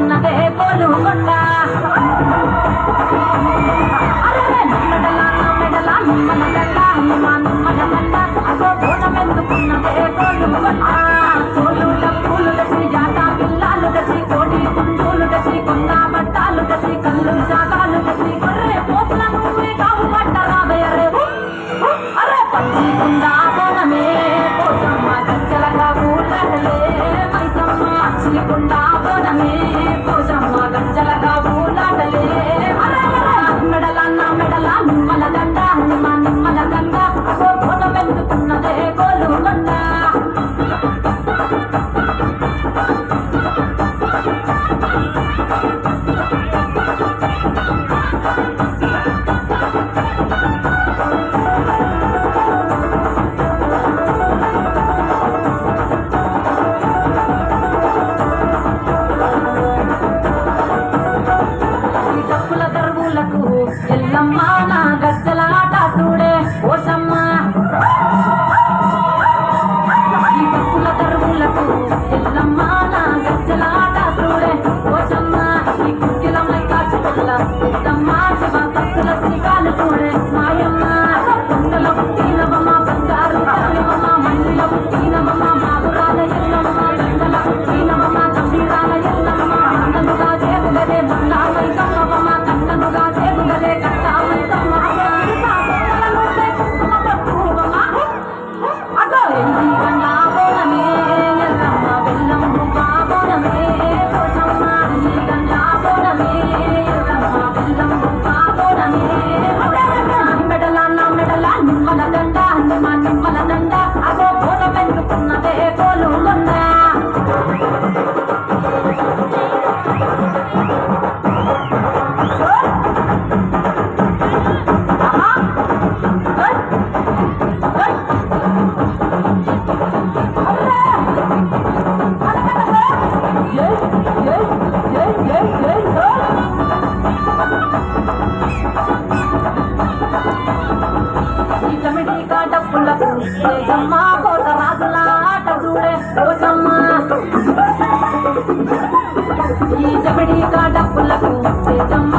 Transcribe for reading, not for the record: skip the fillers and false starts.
వెందుకున్నదే కోలుకొండ మెడల నిమ్మల దండ నిమ్మల దండ అగో బోన వెందుకున్నదే కోలుకొండ తోలుల పూలు దసి జాత పిల్లాలు దసి కోడి పుంజులు దసి కొండ బట్టాలు దసి కళ్ళు జాగాలు దసి కొర్రే పోపుల నువ్వే కావు పట్ట రాబయ్యరే అరే పచ్చి కుందా బోనమే పోసమ్మ గంజలగా ఊళ్ళలే మైసమ్మ పచ్చి కుందా బోనమే పోసమ్మ గంజలగా ఊళ్ళలే మెడల నిమ్మల దండ నిమ్మల దండ అగో బోన వెందుకున్నదే కోలుకొండ ఎల్లమ్మ నా గజ్జల ఆట చూడే ఓషమ్మ ఈ డప్పుల దరువులకు ఎల్లమ్మ నా గజ్జల ఆట చూడే ఓషమ్మ ఈ కుక్కిలమ్మై కాచుకొల్ల పెద్దమ్మ శివ భక్తుల శ్రీకాలు చూడే మాయమ్మ కొండల పుట్టినవమ్మ బంగారు తల్లివమ్మ మందిల పుట్టినవమ్మ మాగురాల ఎల్లమ్మ దండల పుట్టినవమ్మ గంభీరాల ఎల్లమ్మ అందముగా దేవులదే మల్లామై కమ్మవమ్మ కన్ననుగా దేవులదే నిమ్మల దండ అగో బోన వెందుకున్నదే కోలుకొండ జమ్మ కోట రాజుల ఆట చూడే ఓషమ్మ ఈ జబడి డప్పులకు జమ్మ